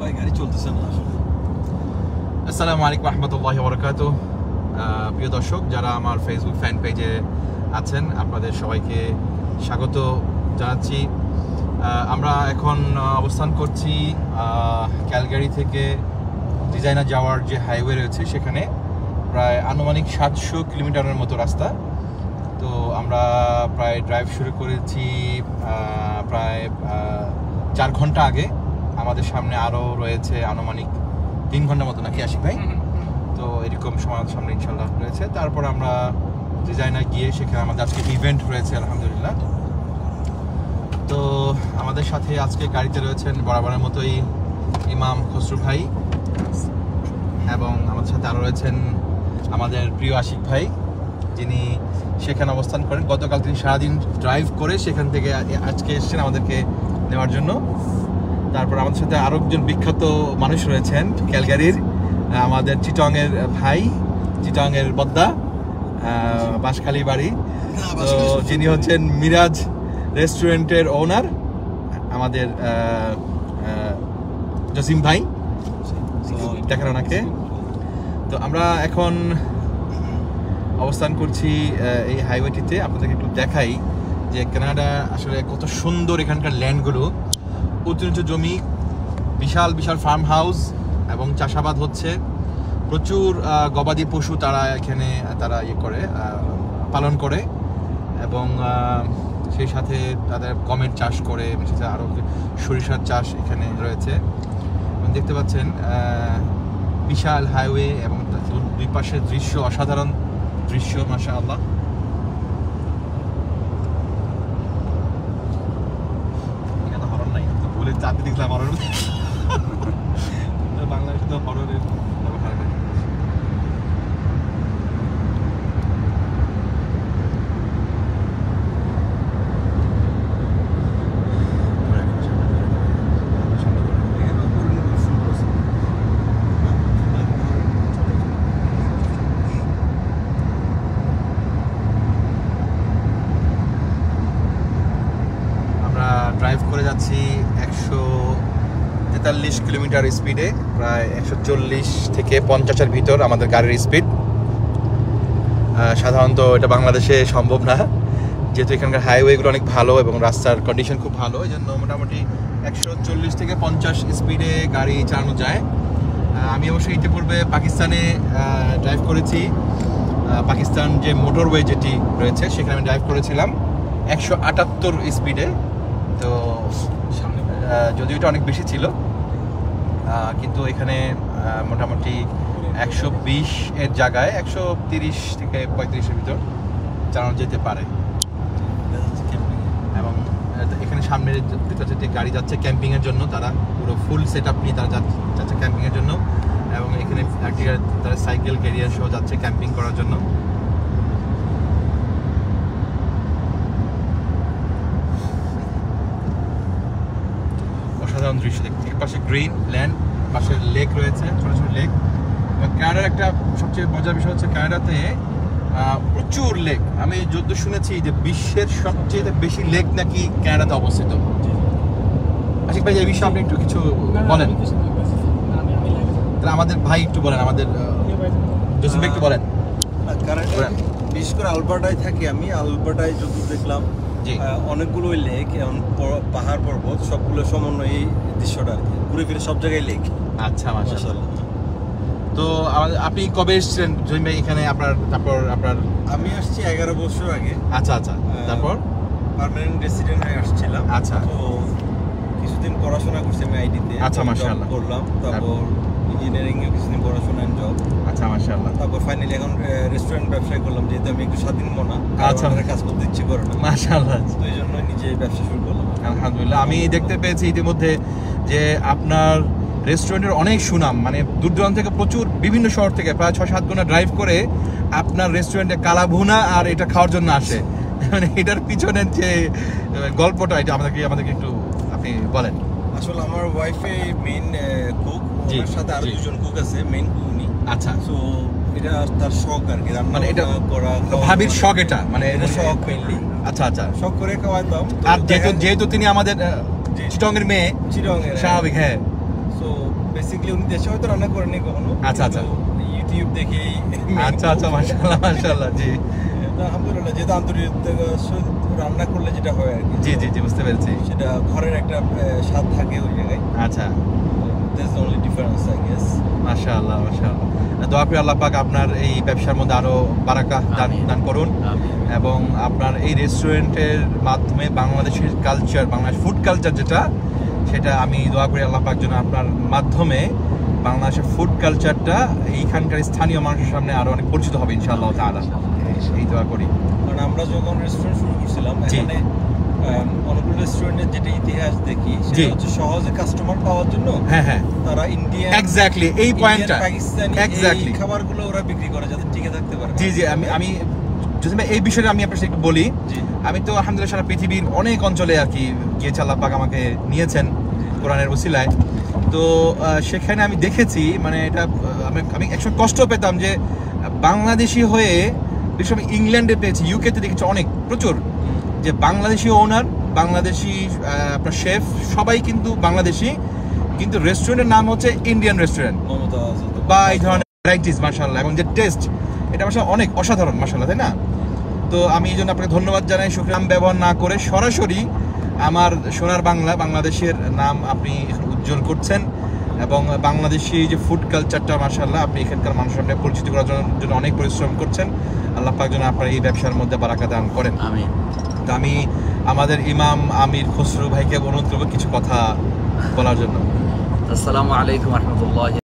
ভাই গাড়ি চলতেছে না আসলে। আসসালামু আলাইকুম রহমতুল্লাহি ওয়া বারাকাতুহু। প্রিয় দর্শক যারা আমার ফেসবুক ফ্যান পেজে আছেন আপনাদের সবাইকে স্বাগত জানাচ্ছি। আমরা এখন অবস্থান করছি ক্যালগারি থেকে ডিজাইনার যাওয়ার যে হাইওয়ে রয়েছে সেখানে প্রায় আনুমানিক 700 কিলোমিটারের মতো রাস্তা। তো আমরা প্রায় ড্রাইভ শুরু করেছি প্রায় 4 ঘন্টা আগে। আমাদের সামনে আরও রয়েছে আনুমানিক 3 ঘন্টার মতো, নাকি আশিক ভাই? তো এরকম সময় সামনে ইনশাল্লাহ রয়েছে। তারপর আমরা ডিজাইনার গিয়ে সেখানে আমাদের আজকে ইভেন্ট রয়েছে আলহামদুলিল্লাহ। তো আমাদের সাথে আজকে গাড়িতে রয়েছেন বরাবরের মতোই ইমাম খসরু ভাই, এবং আমাদের সাথে আরও রয়েছেন আমাদের প্রিয় আশিক ভাই, যিনি সেখানে অবস্থান করেন। গতকাল তিনি সারাদিন ড্রাইভ করে সেখান থেকে আজকে এসেছেন আমাদেরকে নেওয়ার জন্য। তারপর আমাদের সাথে আরও একজন বিখ্যাত মানুষ রয়েছেন ক্যালগারির, আমাদের চিটংয়ের ভাই, চিটংয়ের বদ্দা, বাঁশখালী বাড়ি। তো যিনি হচ্ছেন মিরাজ রেস্টুরেন্টের ওনার, আমাদের জসিম ভাই, দেখেন ওনাকে। তো আমরা এখন অবস্থান করছি এই হাইওয়েটিতে। আপনাদেরকে একটু দেখাই যে কানাডা আসলে কত সুন্দর। এখানকার ল্যান্ডগুলো উঁচু উঁচু জমি, বিশাল বিশাল ফার্ম হাউস এবং চাষাবাদ হচ্ছে। প্রচুর গবাদি পশু তারা এখানে পালন করে, এবং সেই সাথে তাদের গমের চাষ করে, সাথে আরও সরিষার চাষ এখানে রয়েছে। দেখতে পাচ্ছেন বিশাল হাইওয়ে এবং দুই পাশের দৃশ্য অসাধারণ দৃশ্য, মাশাআল্লাহ। এখানে হরর নাই, বলে চাপে দেখলাম হরর। বাংলাদেশে তো হররের ব্যবহার নেই। ড্রাইভ করে যাচ্ছি 143 কিলোমিটার স্পিডে, প্রায় 140 থেকে 50-এর ভিতর আমাদের গাড়ির স্পিড। সাধারণত এটা বাংলাদেশে সম্ভব না, যেহেতু এখানকার হাইওয়েগুলো অনেক ভালো এবং রাস্তার কন্ডিশন খুব ভালো। এই জন্য মোটামুটি 140 থেকে 50 স্পিডে গাড়ি চালানো যায়। আমি অবশ্যই ইতিপূর্বে পাকিস্তানে ড্রাইভ করেছি। পাকিস্তান যে মোটরওয়ে যেটি রয়েছে সেখানে আমি ড্রাইভ করেছিলাম 178 স্পিডে। তো যদিও এটা অনেক বেশি ছিল, কিন্তু এখানে মোটামুটি 120 এর জায়গায় 130 থেকে 35-এর ভিতর চালানো যেতে পারে। এবং এখানে সামনে যে গাড়ি যাচ্ছে ক্যাম্পিংয়ের জন্য, তারা পুরো ফুল সেট আপ নিয়ে তারা যাচ্ছে ক্যাম্পিংয়ের জন্য, এবং এখানে তারা সাইকেল ক্যারিয়ার সহ যাচ্ছে ক্যাম্পিং করার জন্য। সাধারণ দৃশ্য দেখতে, পাশে গ্রিন ল্যান্ড, পাশে লেক রয়েছে, ছোট ছোট লেক। এবং কানাডার একটা সবচেয়ে মজার বিষয় হচ্ছে কানাডাতে প্রচুর লেক। আমি যত শুনেছি যে বিশ্বের সবচেয়ে বেশি লেক নাকি কানাডাতে অবস্থিত। আশিক ভাই এই বিষয়ে আপনি একটু কিছু বলেন। তাহলে আমাদের ভাই একটু বলেন, আমাদের জসিম ভাই একটু বলেন। কানাডা বিশেষ করে আলবার্টায় থাকি আমি। আলবার্টায় যত দেখলাম অনেকগুলো লেক এবং পাহাড় পর্বত সবগুলো সমন্বয় এই দৃশ্যটা ঘুরে ফিরে সব জায়গায় লেক। আচ্ছা, মাশাআল্লাহ। তো আপনি কবে এসেছিলেন জসিম ভাই এখানে? তারপর আমি আসছি 11 বছর আগে। আচ্ছা আচ্ছা। তারপর পার্মানেন্ট রেসিডেন্ট হয়ে আসছিলাম। আচ্ছা। তো কিছুদিন পড়াশোনা করছি আমি আইডিতে। আচ্ছা, মাশাআল্লাহ। করলাম, তারপর ইঞ্জিনিয়ারিং এ কিছুদিন পড়াশোনা এন্ড জব। আচ্ছা, মাশাআল্লাহ। তারপর ফাইনালি এখন রেস্টুরেন্ট ব্যবসা করলাম, যেহেতু আমি একটু স্বাধীন মনা। আচ্ছা, কাজ করতে ইচ্ছে করে না, মাশাআল্লাহ। তো এই জন্য নিজে ব্যবসা শুরু করলাম আলহামদুলিল্লাহ। আমি দেখতে পেয়েছি ইতিমধ্যে যে আপনার রেস্টুরেন্টের অনেক সুনাম, মানে দূর দূরান্ত থেকে প্রচুর বিভিন্ন শহর থেকে প্রায় 6-7 ঘন্টা ড্রাইভ করে আপনার রেস্টুরেন্টে কালা ভুনা আর এটা খাওয়ার জন্য আসে। মানে এটার পিছনের যে গল্পটা, এটা আমাদেরকে একটু আপনি বলেন। আসলে আমার ওয়াইফে মেইন কুক, ওর সাথে আরো দুজন কুক আছে, মেইন কুক উনি। আচ্ছা। সো এটা তার শখ আর কি, রান্না করা ভাবির শখ, এটা মানে শখ মেইনলি। আচ্ছা আচ্ছা, শখ করে খাওয়াইতাম। আর যেহেতু তিনি আমাদের চিটংয়ের মেয়ে, চিটংয়ের স্বাভাবিক। হ্যাঁ, সো তো বেসিক্যালি উনি দেশে হয়তো রান্না করেনি কখনো। আচ্ছা, আচ্ছা। ইউটিউব দেখেই। আচ্ছা আচ্ছা, মাশাআল্লাহ মাশাআল্লাহ। জি আলহামদুলিল্লাহ, যেহেতু আন্তর্জাতিক রান্না করলে যেটা হয় আর কি, জি জি জি, বুঝতে পেরেছি। সেটা ঘরের একটা স্বাদ থাকে ওই জায়গায়। আচ্ছা, that's the only difference I guess. মাশাআল্লাহ মাশাআল্লাহ। দোয়া করি আল্লাহ পাক আপনার এই ব্যবসার মধ্যে আরো বারাকাত দান করুন, এবং আপনার এই রেস্টুরেন্টের মাধ্যমে বাংলাদেশের কালচার, বাংলাদেশ ফুড কালচার যেটা, সেটা আমি দোয়া করি আল্লাহ পাক যেন আপনার মাধ্যমে বাংলাদেশের ফুড কালচারটা এইখানকার স্থানীয় মানুষের সামনে আরো অনেক পরিচিত হবে ইনশাআল্লাহ তাআলা। এই দোয়া করি। কারণ আমরা যখন রেস্টুরেন্ট শুরু করছিলাম, এখানে অনেকগুলো রেস্টুরেন্টের যেটা ইতিহাস দেখি, সেটা হচ্ছে সহজে কাস্টমার পাওয়ার জন্য হ্যাঁ হ্যাঁ তারা ইন্ডিয়ান, এক্স্যাক্টলি এই পয়েন্টটা, পাকিস্তানি এক্স্যাক্টলি এই খাবারগুলো ওরা বিক্রি করে যাতে টিকে থাকতে পারে। জি জি, আমি যদি এই বিষয়ে আমি আপনার সাথে একটু বলি। জি। আমি তো আলহামদুলিল্লাহ সারা পৃথিবীর অনেক অঞ্চলে আর কি গিয়েছি, আল্লাহ পাক আমাকে নিয়েছেন কোরআনের ওসিলায়। তো সেখানে আমি দেখেছি, মানে এটা আমি একসময় কষ্ট পেতাম যে বাংলাদেশি হয়ে, বিশেষ আমি ইংল্যান্ডে পেয়েছি, ইউকেতে দেখেছি অনেক প্রচুর, যে বাংলাদেশি ওনার, বাংলাদেশি আপনার শেফ সবাই কিন্তু বাংলাদেশি, কিন্তু রেস্টুরেন্টের নাম হচ্ছে ইন্ডিয়ান রেস্টুরেন্ট বা এই ধরনের ভ্যারাইটিস, মাশাআল্লাহ, এবং যে টেস্ট, এটা মাশাআল্লাহ অনেক অসাধারণ, মাশাআল্লাহ, তাই না? তো আমি এই জন্য আপনাকে ধন্যবাদ জানাই, শুকরিয়া। নাম ব্যবহার না করে সরাসরি আমার সোনার বাংলা, বাংলাদেশের নাম আপনি উজ্জ্বল করছেন, এবং বাংলাদেশি যে ফুড কালচারটা মাশাআল্লাহ আপনি এখানকার মানুষের সামনে পরিচিত করার জন্য অনেক পরিশ্রম করছেন। আল্লাহ পাক যেন আপনার এই ব্যবসার মধ্যে বারাকা দান করেন। আমিন। তো আমি আমাদের ইমাম আমির খসরু ভাইকে অনুরোধ করবো কিছু কথা বলার জন্য। আসসালামু আলাইকুম ওয়া রাহমাতুল্লাহি